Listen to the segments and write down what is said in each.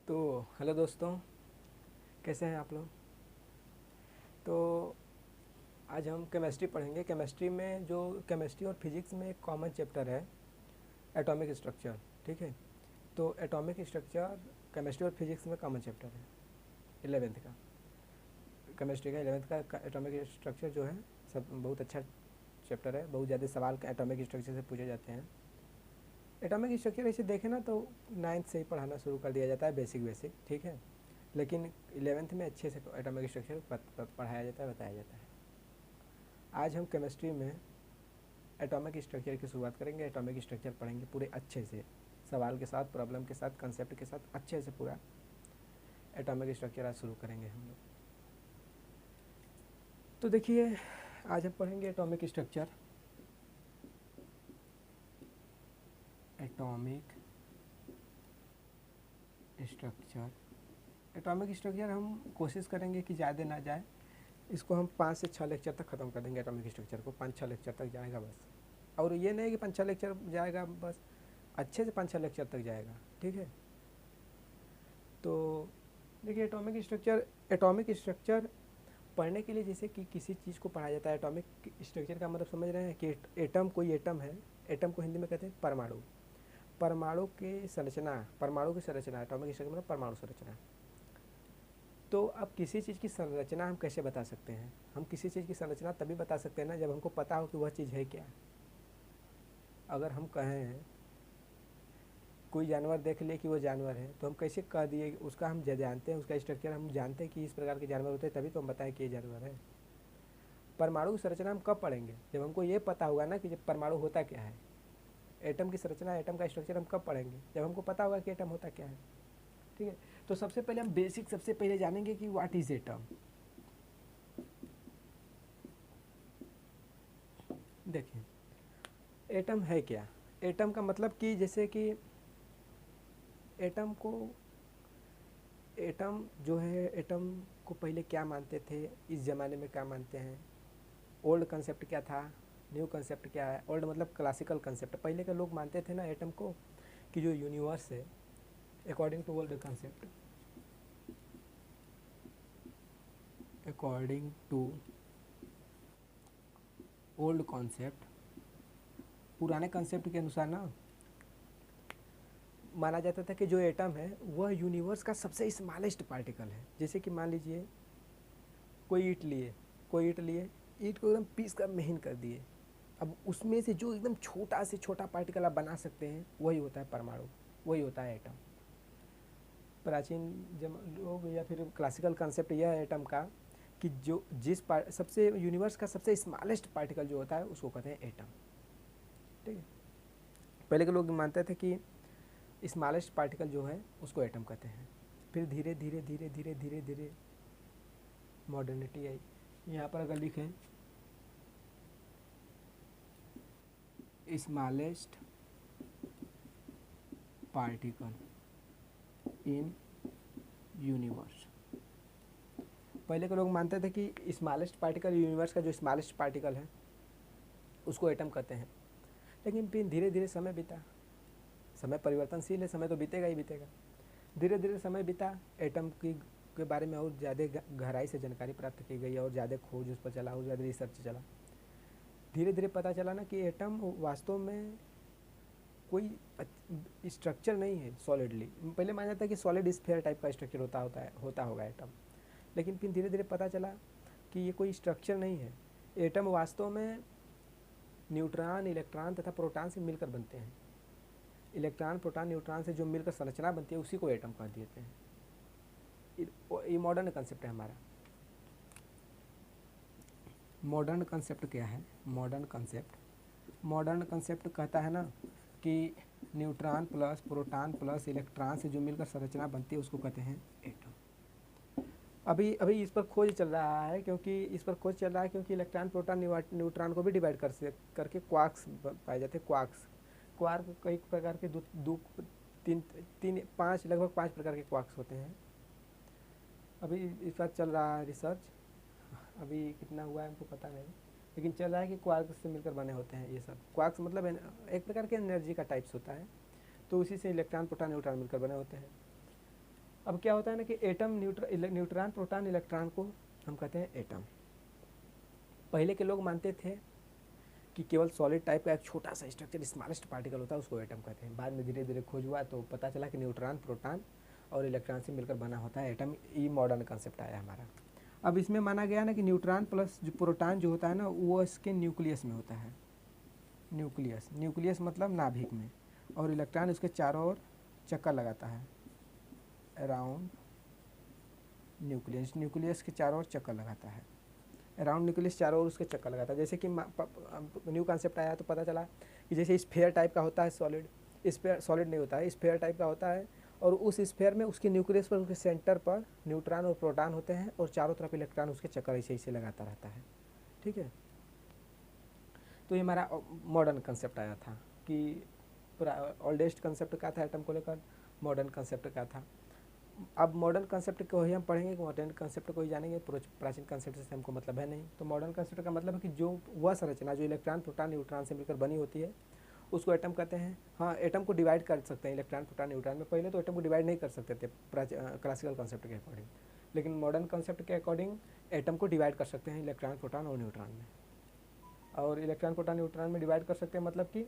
तो हेलो दोस्तों, कैसे हैं आप लोग। तो आज हम केमिस्ट्री पढ़ेंगे। केमिस्ट्री में जो केमिस्ट्री और फिजिक्स में एक कॉमन चैप्टर है, एटॉमिक स्ट्रक्चर। ठीक है। तो एटॉमिक स्ट्रक्चर केमिस्ट्री और फिजिक्स में कॉमन चैप्टर है, 11th का। केमिस्ट्री का 11th का एटॉमिक स्ट्रक्चर जो है सब बहुत अच्छा चैप्टर है। बहुत ज़्यादा सवाल एटॉमिक स्ट्रक्चर से पूछे जाते हैं। एटॉमिक स्ट्रक्चर ऐसे देखें ना तो 9th से ही पढ़ाना शुरू कर दिया जाता है, बेसिक बेसिक। ठीक है। लेकिन 11th में अच्छे से एटॉमिक स्ट्रक्चर पढ़ाया जाता है, बताया जाता है। आज हम केमिस्ट्री में एटॉमिक स्ट्रक्चर की शुरुआत करेंगे। एटॉमिक स्ट्रक्चर पढ़ेंगे पूरे अच्छे से, सवाल के साथ, प्रॉब्लम के साथ, कंसेप्ट के साथ अच्छे से पूरा एटॉमिक स्ट्रक्चर आज शुरू करेंगे हम लोग। तो देखिए, आज हम पढ़ेंगे atomic structure. Atomic structure atomic structure हम कोशिश करेंगे कि ज़्यादा ना जाए। इसको हम 5 से 6 लेक्चर तक ख़त्म कर देंगे। एटॉमिक स्ट्रक्चर को 5-6 लेक्चर तक जाएगा बस। और ये नहीं कि 5-6 लेक्चर जाएगा बस, अच्छे से 5-6 लेक्चर तक जाएगा। ठीक है। तो देखिए, एटॉमिक स्ट्रक्चर पढ़ने के लिए जैसे कि किसी चीज़ को पढ़ा जाता है। एटॉमिक स्ट्रक्चर का मतलब समझ रहे हैं कि एटम कोई एटम है। एटम को हिंदी में कहते हैं परमाणु। परमाणु की संरचना एटॉमिक स्ट्रक्चर मतलब परमाणु संरचना। तो अब किसी चीज़ की संरचना हम कैसे बता सकते हैं? हम किसी चीज़ की संरचना तभी बता सकते हैं ना जब हमको पता हो कि वह चीज़ है क्या। अगर हम कहें कोई जानवर देख लिए कि वो जानवर है, तो हम कैसे कह दिए? उसका हम जानते हैं, उसका स्ट्रक्चर हम जानते हैं कि इस प्रकार के जानवर होते हैं, तभी तो हम बताएं कि ये जानवर है। परमाणु की संरचना हम कब पढ़ेंगे? जब हमको ये पता होगा ना कि जब परमाणु होता क्या है। एटम की संरचना, एटम का स्ट्रक्चर हम कब पढ़ेंगे? जब हमको पता होगा कि एटम होता क्या है। ठीक है। तो सबसे पहले हम बेसिक सबसे पहले जानेंगे कि व्हाट इज एटम। देखिए, एटम है क्या। एटम का मतलब कि जैसे कि एटम को एटम जो है, एटम को पहले क्या मानते थे, इस ज़माने में क्या मानते हैं, ओल्ड कंसेप्ट क्या था, न्यू कंसेप्ट क्या है। ओल्ड मतलब क्लासिकल कंसेप्ट। पहले के लोग मानते थे ना एटम को कि जो यूनिवर्स है, according to old concept, according to old concept, पुराने कंसेप्ट के अनुसार ना माना जाता था कि जो एटम है वह यूनिवर्स का सबसे स्मॉलेस्ट पार्टिकल है। जैसे कि मान लीजिए कोई ईंट लिए, ईंट को एकदम पीस कर महीन कर दिए। अब उसमें से जो एकदम छोटा से छोटा पार्टिकल आप बना सकते हैं, वही होता है परमाणु, वही होता है एटम। प्राचीन लोग या फिर क्लासिकल कंसेप्ट यह है एटम का कि जो सबसे यूनिवर्स का सबसे स्मॉलेस्ट पार्टिकल जो होता है उसको कहते हैं एटम। ठीक है। पहले के लोग मानते थे कि स्मॉलेस्ट पार्टिकल जो है उसको एटम कहते हैं। फिर धीरे धीरे धीरे धीरे धीरे धीरे मॉडर्निटी आई। यहाँ पर अगर लिखें स्मॉलेस्ट पार्टिकल इन यूनिवर्स, पहले के लोग मानते थे कि स्मॉलेस्ट पार्टिकल यूनिवर्स का जो स्मॉलेस्ट पार्टिकल है उसको एटम कहते हैं। लेकिन फिर धीरे धीरे समय बीता, समय परिवर्तनशील है, समय तो बीतेगा ही बीतेगा। धीरे धीरे समय बीता, एटम की के बारे में और ज़्यादा गहराई से जानकारी प्राप्त की गई और ज़्यादा खोज उस पर चला और ज़्यादा रिसर्च चला। धीरे धीरे पता चला ना कि एटम वास्तव में कोई स्ट्रक्चर नहीं है सॉलिडली। पहले माना जाता है कि सॉलिड स्फीयर टाइप का स्ट्रक्चर होता होगा एटम। लेकिन फिर धीरे धीरे पता चला कि ये कोई स्ट्रक्चर नहीं है। एटम वास्तव में न्यूट्रॉन, इलेक्ट्रॉन तथा प्रोटॉन से मिलकर बनते हैं। इलेक्ट्रॉन, प्रोटॉन, न्यूट्रॉन से जो मिलकर संरचना बनती है उसी को एटम कह देते हैं। ये मॉडर्न कंसेप्ट है हमारा। मॉडर्न कंसेप्ट क्या है? मॉडर्न कंसेप्ट कहता है ना कि neutron plus proton plus electron से जो मिलकर संरचना बनती है उसको कहते हैं एटम। अभी अभी इस पर खोज चल रहा है, क्योंकि इलेक्ट्रॉन, प्रोटॉन, न्यूट्रॉन को भी डिवाइड करके क्वार्क्स पाए जाते हैं। क्वार्क कई प्रकार के दो दो तीन तीन पाँच लगभग 5 प्रकार के क्वार्क्स होते हैं। अभी इस पर चल रहा है रिसर्च। अभी कितना हुआ है हमको पता नहीं, लेकिन चल रहा है कि क्वार्क्स से मिलकर बने होते हैं ये सब। क्वार्क्स मतलब एक प्रकार के एनर्जी का टाइप्स होता है। तो उसी से इलेक्ट्रॉन, प्रोटॉन, न्यूट्रॉन मिलकर बने होते हैं। अब क्या होता है ना कि एटम, न्यूट्रॉन, प्रोटॉन, इलेक्ट्रॉन को हम कहते हैं एटम। पहले के लोग मानते थे कि केवल सॉलिड टाइप का एक छोटा सा स्ट्रक्चर, स्मॉलेस्ट पार्टिकल होता है, उसको एटम कहते हैं। बाद में धीरे धीरे खोज हुआ तो पता चला कि न्यूट्रॉन, प्रोटॉन और इलेक्ट्रॉन से मिलकर बना होता है एटम। ये मॉडर्न कंसेप्ट आया हमारा। अब इसमें माना गया ना कि न्यूट्रॉन प्लस जो प्रोटॉन जो होता है ना, वो इसके न्यूक्लियस में होता है। न्यूक्लियस, न्यूक्लियस मतलब नाभिक में, और इलेक्ट्रॉन उसके चारों ओर चक्कर लगाता है, अराउंड न्यूक्लियस, न्यूक्लियस के चारों ओर चक्कर लगाता है, अराउंड न्यूक्लियस चारों ओर उसके चक्कर लगाता है। जैसे कि न्यू कॉन्सेप्ट आया तो पता चला कि जैसे स्फेयर टाइप का होता है सॉलिड, स्फेयर सॉलिड नहीं होता है, स्फेयर टाइप का होता है, और उस स्फेयर में उसके न्यूक्लियस पर, उसके सेंटर पर न्यूट्रॉन और प्रोटॉन होते हैं, और चारों तरफ इलेक्ट्रॉन उसके चक्कर ऐसे ऐसे लगाता रहता है। ठीक है, तो ये हमारा मॉडर्न कंसेप्ट आया था कि ओल्डेस्ट कंसेप्ट का था एटम को लेकर, मॉडर्न कंसेप्ट का था। अब मॉडर्न कंसेप्ट को ही हम पढ़ेंगे, मॉडर्न कंसेप्ट को ही जानेंगे, प्राचीन कंसेप्ट से हमको मतलब है नहीं। तो मॉडर्न कंसेप्ट का मतलब है कि जो वह संरचना जो इलेक्ट्रॉन, प्रोटॉन, न्यूट्रॉन से मिलकर बनी होती है उसको एटम कहते हैं। हाँ, एटम को डिवाइड कर सकते हैं इलेक्ट्रॉन, प्रोटॉन, न्यूट्रॉन में। पहले तो एटम को डिवाइड नहीं कर सकते थे क्लासिकल कंसेप्ट के अकॉर्डिंग, लेकिन मॉडर्न कंसेप्ट के अकॉर्डिंग एटम को डिवाइड कर सकते हैं इलेक्ट्रॉन, प्रोटॉन और न्यूट्रॉन में। और इलेक्ट्रॉन, प्रोटॉन, न्यूट्रॉन में डिवाइड कर सकते हैं मतलब कि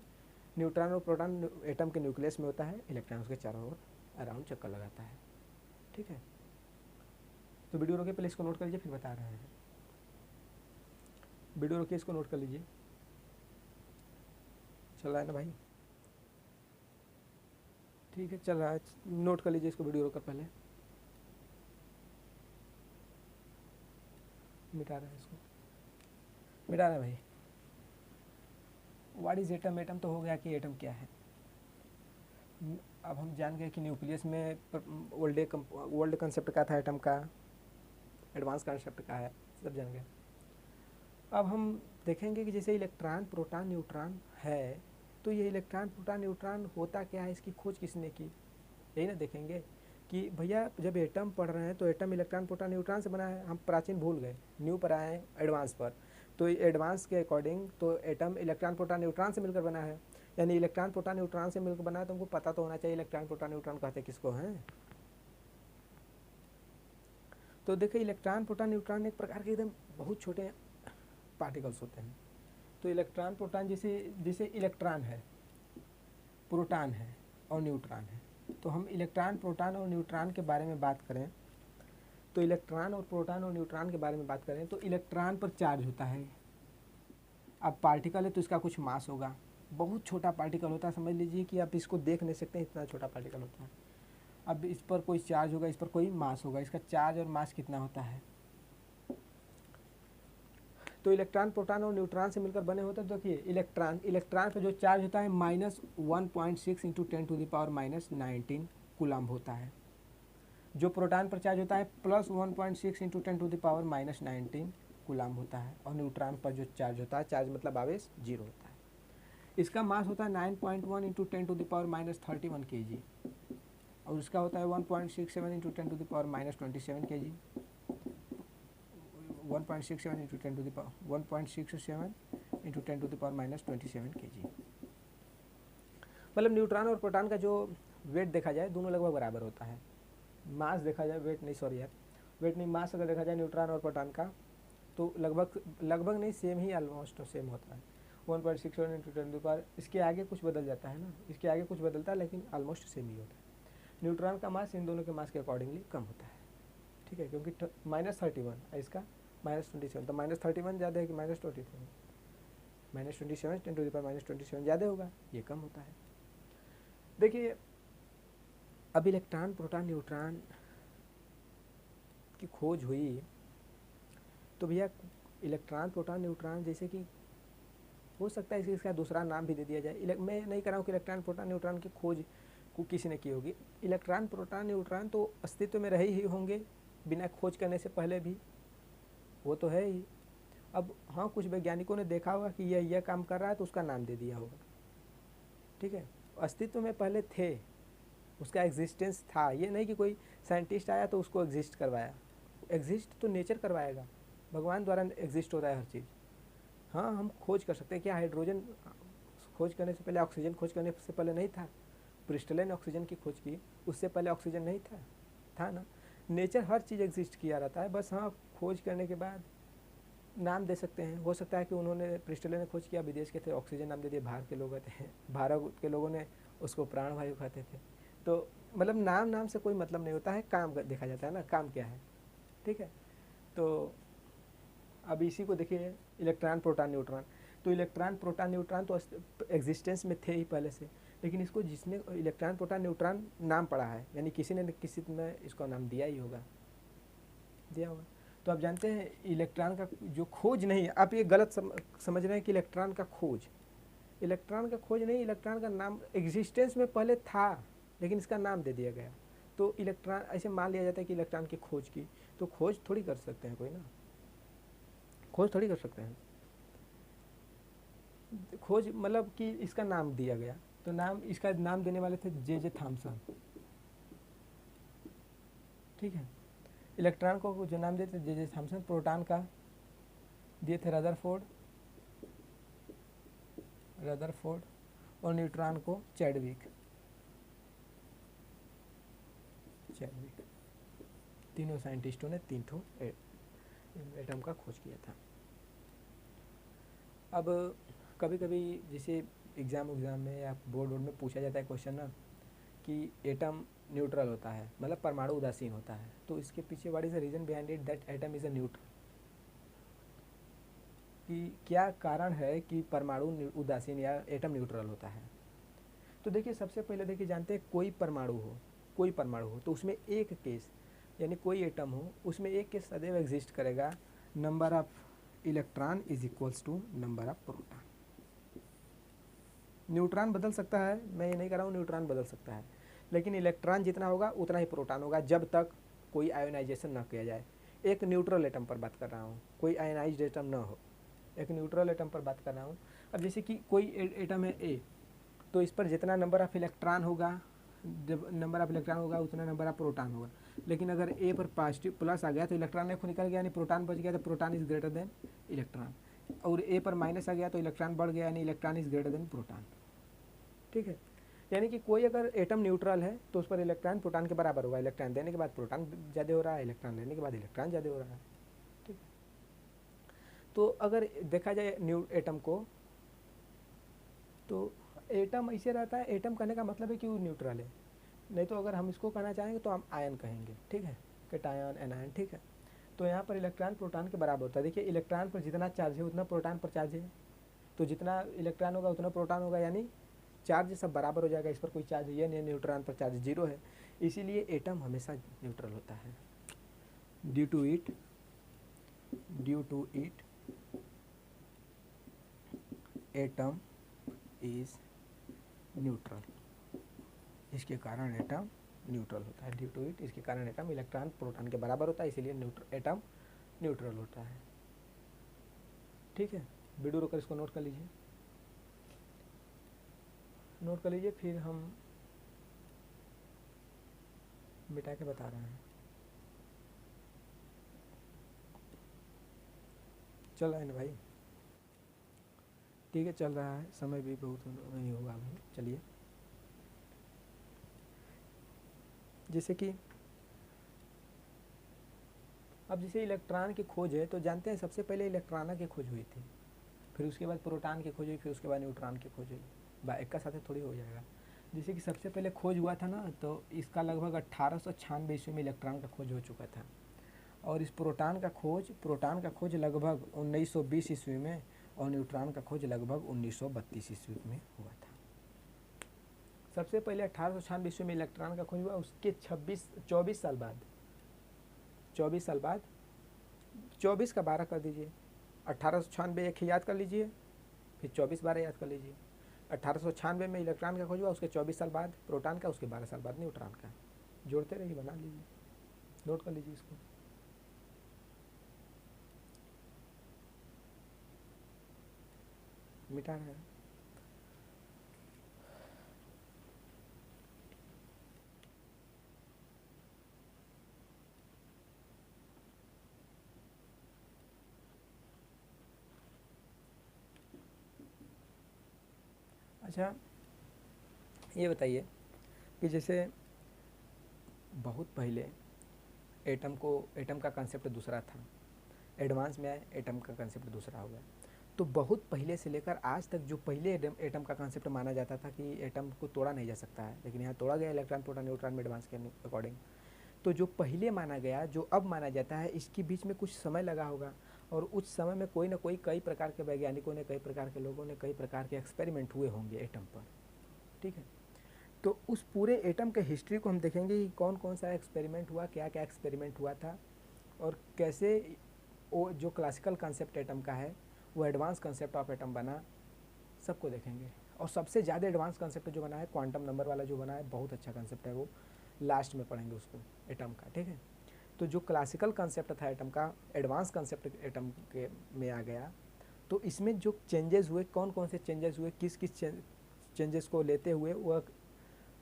न्यूट्रॉन और प्रोटॉन एटम के न्यूक्लियस में होता है, इलेक्ट्रॉन उसके चारों ओर अराउंड चक्कर लगाता है। ठीक है, तो वीडियो रोके, पहले इसको नोट कर लीजिए, फिर बता रहे हैं। वीडियो रोकिए, इसको नोट कर लीजिए। चल रहा है ना भाई? ठीक है, चल रहा है, नोट कर लीजिए इसको, वीडियो रोकर पहले मिटा रहा है, इसको मिटा रहा है भाई। What is atom? एटम तो हो गया कि एटम क्या है। अब हम जान गए कि न्यूक्लियस में ओल्ड कंसेप्ट का था एटम का, एडवांस कंसेप्ट का है, सब जान गए। अब हम देखेंगे कि जैसे इलेक्ट्रॉन, प्रोटॉन, न्यूट्रॉन है, तो ये इलेक्ट्रॉन, प्रोटॉन, न्यूट्रॉन होता क्या है, इसकी खोज किसने की, यही ना देखेंगे कि भैया जब एटम पढ़ रहे हैं तो एटम इलेक्ट्रॉन, प्रोटॉन, न्यूट्रॉन से बना है। हम प्राचीन भूल गए, न्यू पर आए हैं, एडवांस पर। तो एडवांस के अकॉर्डिंग तो एटम इलेक्ट्रॉन, प्रोटॉन, न्यूट्रॉन से मिलकर बना है, यानी इलेक्ट्रॉन, प्रोटॉन, न्यूट्रॉन से मिलकर बना है। तो हमको पता तो होना चाहिए इलेक्ट्रॉन, प्रोटॉन, न्यूट्रॉन कहते किसको हैं। तो देखिए, इलेक्ट्रॉन, प्रोटॉन, न्यूट्रॉन एक प्रकार के एकदम बहुत छोटे पार्टिकल्स होते हैं। तो इलेक्ट्रॉन, प्रोटॉन, जैसे जैसे इलेक्ट्रॉन है, प्रोटॉन है और न्यूट्रॉन है। तो हम इलेक्ट्रॉन, प्रोटॉन और न्यूट्रॉन के बारे में बात करें, तो इलेक्ट्रॉन और प्रोटॉन और न्यूट्रॉन के बारे में बात करें तो इलेक्ट्रॉन पर चार्ज होता है। अब पार्टिकल है तो इसका कुछ मास होगा, बहुत छोटा पार्टिकल होता है, समझ लीजिए कि आप इसको देख नहीं सकते, इतना छोटा पार्टिकल होता है। अब इस पर कोई चार्ज होगा, इस पर कोई मास होगा, इसका चार्ज और मास कितना होता है। तो इलेक्ट्रॉन, प्रोटॉन और न्यूट्रॉन से मिलकर बने होते हैं। देखिए, इलेक्ट्रॉन पर जो चार्ज होता है -1.6 इंटू 10⁻⁻19 कूलम्ब होता है। जो प्रोटॉन पर चार्ज होता है +1.6 इंटू 10⁻⁻19 कूलम्ब होता है। और न्यूट्रॉन पर जो चार्ज होता है, चार्ज मतलब आवेश 0 होता है। इसका मास होता है 9.1 इंटू 10⁻31 kg, और उसका होता है 1.67 इंटू 10⁻27 kg, 1.67 इंटू 10⁻27 kg। मतलब न्यूट्रॉन और प्रोटॉन का जो वेट देखा जाए दोनों लगभग बराबर होता है। मास देखा जाए, वेट नहीं, सॉरी यार, वेट नहीं, मास अगर देखा जाए न्यूट्रॉन और प्रोटॉन का तो लगभग नहीं, सेम ही, ऑलमोस्ट सेम होता है। 1.67 इंटू 10⁻, इसके आगे कुछ बदल जाता है ना, इसके आगे कुछ बदलता है, लेकिन ऑलमोस्ट सेम ही होता है। न्यूट्रॉन का मास इन दोनों के मास के अकॉर्डिंगली कम होता है। ठीक है, क्योंकि -31 है, इसका -27, तो -31 ज़्यादा है कि -27, -27 10⁻⁻27 ज़्यादा होगा, ये कम होता है। देखिए, अब इलेक्ट्रॉन, प्रोटॉन, न्यूट्रॉन की खोज हुई तो भैया इलेक्ट्रॉन, प्रोटॉन, न्यूट्रॉन जैसे कि हो सकता है इसका दूसरा नाम भी दे दिया जाए। मैं नहीं कह रहा हूँ कि इलेक्ट्रॉन, प्रोटॉन, न्यूट्रॉन की खोज को किसी ने की होगी। इलेक्ट्रॉन, प्रोटॉन, न्यूट्रॉन तो अस्तित्व में रहे ही होंगे बिना खोज करने से पहले भी, वो तो है ही। अब हाँ, कुछ वैज्ञानिकों ने देखा होगा कि यह काम कर रहा है तो उसका नाम दे दिया होगा। ठीक है, अस्तित्व में पहले थे, उसका एग्जिस्टेंस था, ये नहीं कि कोई साइंटिस्ट आया तो उसको एग्जिस्ट करवाया। एग्जिस्ट तो नेचर करवाएगा, भगवान द्वारा एग्जिस्ट होता है हर चीज़। हाँ, हम खोज कर सकते हैं। क्या हाइड्रोजन खोज करने से पहले, ऑक्सीजन खोज करने से पहले नहीं था? क्रिस्टलाइन ऑक्सीजन की खोज की, उससे पहले ऑक्सीजन नहीं था। था ना। नेचर हर चीज़ एग्जिस्ट किया रहता है, बस हाँ खोज करने के बाद नाम दे सकते हैं। हो सकता है कि उन्होंने प्रिस्टले ने खोज किया, विदेश के थे, ऑक्सीजन नाम दे दिया, बाहर के लोग थे, भारत के लोगों ने उसको प्राणवायु कहते थे। तो मतलब नाम से कोई मतलब नहीं होता है, काम देखा जाता है ना, काम क्या है। ठीक है, तो अब इसी को देखिए, इलेक्ट्रॉन प्रोटॉन न्यूट्रॉन। तो इलेक्ट्रॉन प्रोटॉन न्यूट्रॉन तो एग्जिस्टेंस में थे ही पहले से, लेकिन इसको जिसने इलेक्ट्रॉन प्रोटॉन न्यूट्रॉन नाम पड़ा है, यानी किसी ने किसी ने इसको नाम दिया ही होगा, दिया होगा। तो आप जानते हैं इलेक्ट्रॉन का जो खोज नहीं है, आप ये गलत समझ रहे हैं कि इलेक्ट्रॉन का खोज, इलेक्ट्रॉन का खोज नहीं, इलेक्ट्रॉन का नाम एग्जिस्टेंस में पहले था, लेकिन इसका नाम दे दिया गया। तो इलेक्ट्रॉन ऐसे मान लिया जाता है कि इलेक्ट्रॉन की खोज की, तो खोज थोड़ी कर सकते हैं कोई ना, खोज थोड़ी कर सकते हैं। खोज मतलब कि इसका नाम दिया गया, तो नाम, इसका नाम देने वाले थे जे थॉमसन। ठीक है, इलेक्ट्रॉन को जो नाम देते जे थॉमसन, प्रोटॉन का दिए थे रदरफोर्ड, और न्यूट्रॉन को चैडविक। तीनों साइंटिस्टों ने तीनों एटम का खोज किया था। अब कभी कभी जैसे एग्ज़ाम में या बोर्ड में पूछा जाता है क्वेश्चन ना, कि एटम न्यूट्रल होता है, मतलब परमाणु उदासीन होता है, तो इसके पीछे what is the reason behind it that atom is a neutral, कि क्या कारण है कि परमाणु उदासीन या एटम न्यूट्रल होता है। तो देखिए, सबसे पहले देखिए, जानते हैं कोई परमाणु हो तो उसमें एक केस, यानी कोई एटम हो उसमें एक केस सदैव एग्जिस्ट करेगा, number of electron is equals to number of proton. Neutron बदल सकता है, मैं ये नहीं कह रहा हूँ न्यूट्रॉन बदल सकता है, लेकिन इलेक्ट्रॉन जितना होगा उतना ही प्रोटॉन होगा, जब तक कोई आयोनाइजेशन ना किया जाए। एक न्यूट्रल एटम पर बात कर रहा हूँ, कोई आयोनाइज्ड एटम ना हो, एक न्यूट्रल एटम पर बात कर रहा हूँ। अब जैसे कि कोई एटम है ए, तो इस पर जितना नंबर ऑफ इलेक्ट्रॉन होगा, जब नंबर ऑफ इलेक्ट्रॉन होगा उतना नंबर ऑफ प्रोटॉन होगा। लेकिन अगर ए पर पॉजिटिव प्लस आ गया तो इलेक्ट्रॉन एक निकल गया, यानी प्रोटॉन बच गया, तो proton is greater than electron. और ए पर माइनस आ गया तो इलेक्ट्रॉन बढ़ गया, यानी electron is greater than proton. ठीक है, यानी कि कोई अगर एटम न्यूट्रल है तो उस पर इलेक्ट्रॉन प्रोटॉन के बराबर होगा, इलेक्ट्रॉन देने के बाद प्रोटॉन ज़्यादा हो रहा है, इलेक्ट्रॉन लेने के बाद इलेक्ट्रॉन ज़्यादा हो रहा है। ठीक है, तो अगर देखा जाए न्यू एटम को, तो एटम ऐसे रहता है, एटम कहने का मतलब है कि वो न्यूट्रल है, नहीं तो अगर हम इसको कहना चाहेंगे तो हम आयन कहेंगे। ठीक है, कैटायन एनायन। ठीक है, तो यहाँ पर इलेक्ट्रॉन प्रोटॉन के बराबर होता है। देखिए, इलेक्ट्रॉन पर जितना चार्ज है उतना प्रोटॉन पर चार्ज है, तो जितना इलेक्ट्रॉन होगा उतना प्रोटॉन होगा, यानी चार्ज सब बराबर हो जाएगा, इस पर कोई चार्ज ये नहीं, न्यूट्रॉन पर चार्ज जीरो है, इसीलिए एटम हमेशा न्यूट्रल होता है। Due to it atom is neutral, इसके कारण एटम न्यूट्रल होता है। ड्यू टू इट, इसके कारण एटम इलेक्ट्रॉन प्रोटॉन के बराबर होता है, इसीलिए एटम न्यूट्रल होता है। ठीक है, वीडियो रोकर इसको नोट कर लीजिए, फिर हम मिटा के बता रहे हैं। चल रहा है ना भाई? ठीक है, चल रहा है, समय भी बहुत नहीं होगा अभी। चलिए, जैसे कि अब जैसे इलेक्ट्रॉन की खोज है, तो जानते हैं सबसे पहले इलेक्ट्रॉन की खोज हुई थी, फिर उसके बाद प्रोटॉन की खोज हुई, फिर उसके बाद न्यूट्रॉन की खोज हुई। एक का साथ थोड़ी हो जाएगा। जैसे कि सबसे पहले खोज हुआ था ना, तो इसका लगभग 1896 ईस्वी में इलेक्ट्रॉन का खोज हो चुका था, और इस प्रोटॉन का खोज लगभग 1920 ईस्वी में, और न्यूट्रॉन का खोज लगभग 1932 ईस्वी में हुआ था। सबसे पहले 1896 ईस्वी में इलेक्ट्रॉन का खोज हुआ, उसके 24 साल बाद 24 का 12 कर दीजिए, 1896 एक ही याद कर लीजिए, फिर 24 12 याद कर लीजिए। 1896 में इलेक्ट्रॉन का खोज हुआ, उसके 24 साल बाद प्रोटॉन का, उसके 12 साल बाद न्यूट्रॉन का। जोड़ते रहिए, बना लीजिए, नोट कर लीजिए इसको। मिटा रहे हैं। अच्छा, ये बताइए कि जैसे बहुत पहले एटम का कंसेप्ट दूसरा था, एडवांस में आए एटम का कंसेप्ट दूसरा हो गया। तो बहुत पहले से लेकर आज तक जो पहले एटम का कंसेप्ट माना जाता था कि एटम को तोड़ा नहीं जा सकता है, लेकिन यहाँ तोड़ा गया इलेक्ट्रॉन प्रोटॉन न्यूट्रॉन में एडवांस के अकॉर्डिंग। तो जो पहले माना गया जो अब माना जाता है, इसके बीच में कुछ समय लगा होगा, और उस समय में कोई ना कोई कई प्रकार के वैज्ञानिकों ने, कई प्रकार के लोगों ने, कई प्रकार के एक्सपेरिमेंट हुए होंगे एटम पर, ठीक है। तो उस पूरे एटम के हिस्ट्री को हम देखेंगे कि कौन कौन सा एक्सपेरिमेंट हुआ, क्या क्या एक्सपेरिमेंट हुआ था, और कैसे वो जो क्लासिकल कंसेप्ट एटम का है वो एडवांस कंसेप्ट ऑफ एटम बना, सबको देखेंगे। और सबसे ज़्यादा एडवांस कंसेप्ट जो बना है, क्वांटम नंबर वाला जो बना है, बहुत अच्छा कंसेप्ट है वो, लास्ट में पढ़ेंगे उसको, एटम का, ठीक है। तो जो क्लासिकल कंसेप्ट था एटम का, एडवांस कंसेप्ट एटम के में आ गया। तो इसमें जो चेंजेस हुए, कौन कौन से चेंजेस हुए, किस किस चेंजेस को लेते हुए वह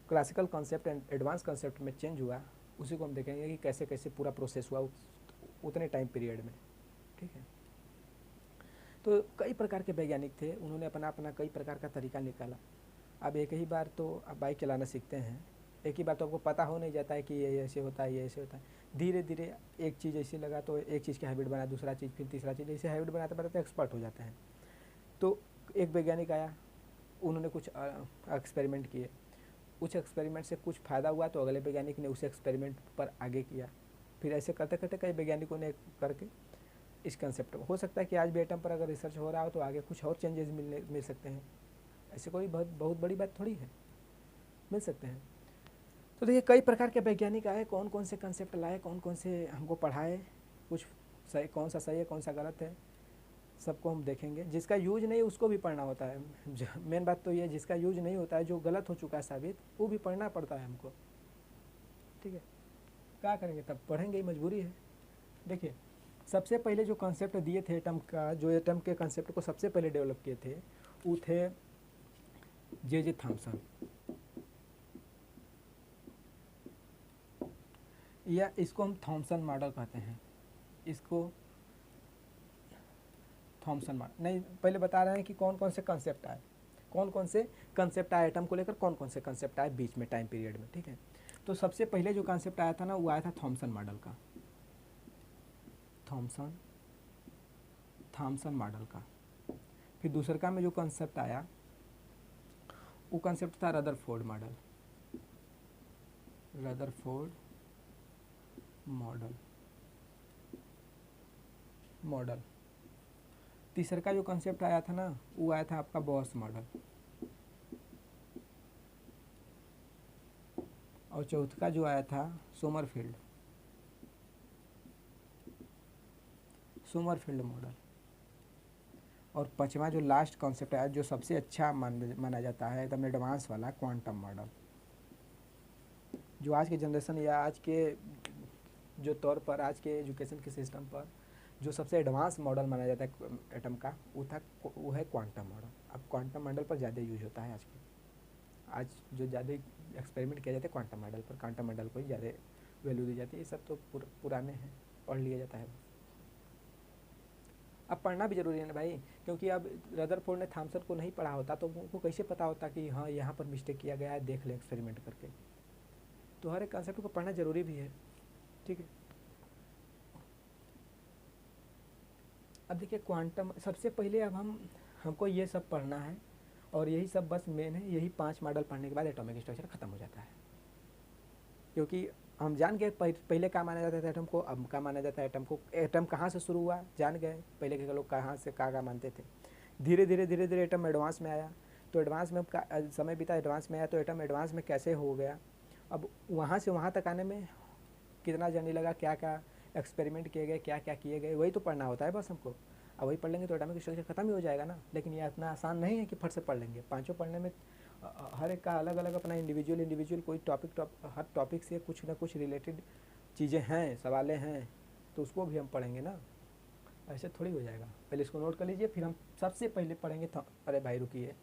classical concept and advance concept में चेंज हुआ, उसी को हम देखेंगे कि कैसे कैसे पूरा प्रोसेस हुआ उतने टाइम पीरियड में, ठीक है। तो कई प्रकार के वैज्ञानिक थे, उन्होंने अपना अपना कई प्रकार का तरीका निकाला। अब एक ही बार तो आप बाइक चलाना सीखते हैं, एक ही बार तो आपको पता हो नहीं जाता है कि ये ऐसे होता है, ये ऐसे होता है। धीरे धीरे एक चीज़ ऐसी लगा तो एक चीज़ की हैबिट बना, दूसरा चीज़, फिर तीसरा चीज़, ऐसे हैबिट बनाते बनाते एक्सपर्ट हो जाते हैं। तो एक वैज्ञानिक आया, उन्होंने कुछ एक्सपेरिमेंट किए, उस एक्सपेरिमेंट से कुछ फ़ायदा हुआ तो अगले वैज्ञानिक ने उस एक्सपेरिमेंट पर आगे किया, फिर ऐसे करते करते कई वैज्ञानिकों ने करके इस कंसेप्ट, हो सकता है कि आज भी एटम पर अगर रिसर्च हो रहा हो तो आगे कुछ और चेंजेस मिल सकते हैं, ऐसे कोई बहुत बड़ी बात थोड़ी है, मिल सकते हैं। तो देखिए कई प्रकार के वैज्ञानिक आए, कौन कौन से कंसेप्ट लाए, कौन कौन से हमको पढ़ाए, कुछ सही, कौन सा सही है कौन सा गलत है, सबको हम देखेंगे। जिसका यूज नहीं उसको भी पढ़ना होता है, मेन बात तो ये, जिसका यूज नहीं होता है, जो गलत हो चुका है साबित, वो भी पढ़ना पड़ता है हमको, ठीक है। क्या करेंगे, तब पढ़ेंगे ही, मजबूरी है। देखिए सबसे पहले जो कॉन्सेप्ट दिए थे एटम का, जो एटम के कॉन्सेप्ट को सबसे पहले डेवलप किए थे, वो थे जे थॉमसन, या इसको हम थॉमसन मॉडल कहते हैं, इसको थॉमसन मॉडल नहीं, पहले बता रहे हैं कि कौन कौन से कॉन्सेप्ट आए, कौन कौन से कॉन्सेप्ट आए एटम को लेकर, कौन कौन से कॉन्सेप्ट आए बीच में टाइम पीरियड में, ठीक है। तो सबसे पहले जो कॉन्सेप्ट आया था ना, वो आया था थॉमसन मॉडल का, थॉमसन मॉडल का। फिर दूसरा में जो कॉन्सेप्ट आया वो कॉन्सेप्ट था रदरफोर्ड मॉडल, रदरफोर्ड मॉडल। तीसरा का जो कॉन्सेप्ट आया था ना, वो आया था आपका बॉस मॉडल, और चौथा जो आया था सोमरफील्ड मॉडल, और पांचवा जो लास्ट कॉन्सेप्ट आया, जो सबसे अच्छा माना जाता है एकदम एडवांस वाला, क्वांटम मॉडल, जो आज के जनरेशन या आज के जो तौर पर, आज के एजुकेशन के सिस्टम पर जो सबसे एडवांस मॉडल माना जाता है एटम का, वो है क्वांटम मॉडल। अब क्वांटम मॉडल पर ज़्यादा यूज होता है आज जो ज़्यादा एक्सपेरिमेंट किया जाता है क्वांटम मॉडल पर, क्वांटम मॉडल को ही ज़्यादा वैल्यू दी जाती है। ये सब तो पुराने हैं, पढ़ लिया जाता है। अब पढ़ना भी ज़रूरी है ना भाई, क्योंकि अब रदरफोर्ड ने थॉमसन को नहीं पढ़ा होता तो उनको कैसे पता होता कि हाँ यहाँ पर मिस्टेक किया गया है, देख ले एक्सपेरिमेंट करके। तो हर एक कंसेप्ट को पढ़ना ज़रूरी भी है, ठीक है। अब देखिए क्वांटम, सबसे पहले अब हमको ये सब पढ़ना है, और यही सब बस मेन है, यही 5 मॉडल पढ़ने के बाद एटॉमिक स्ट्रक्चर ख़त्म हो जाता है। क्योंकि हम जान गए पहले क्या माना जाता था एटम को, अब क्या माना जाता है एटम को, एटम कहाँ से शुरू हुआ जान गए, पहले के लोग कहाँ से क्या मानते थे। धीरे धीरे एटम एडवांस में आया, तो एडवांस में समय बीता, एडवांस में आया तो एटम एडवांस में कैसे हो गया। अब वहाँ से वहाँ तक आने में कितना जर्नी लगा, क्या क्या एक्सपेरिमेंट किए गए, क्या क्या किए गए, वही तो पढ़ना होता है बस हमको। अब वही पढ़ लेंगे तो एटॉमिक स्ट्रक्चर खत्म ही हो जाएगा ना। लेकिन ये इतना आसान नहीं है कि फट से पढ़ लेंगे, पांचों पढ़ने में हर एक का अलग अलग अपना इंडिविजुअल कोई हर टॉपिक से कुछ ना कुछ रिलेटेड चीज़ें हैं, सवालें हैं, तो उसको भी हम पढ़ेंगे ना, ऐसे थोड़ी हो जाएगा। पहले इसको नोट कर लीजिए, फिर हम सबसे पहले पढ़ेंगे। अरे भाई रुकिए।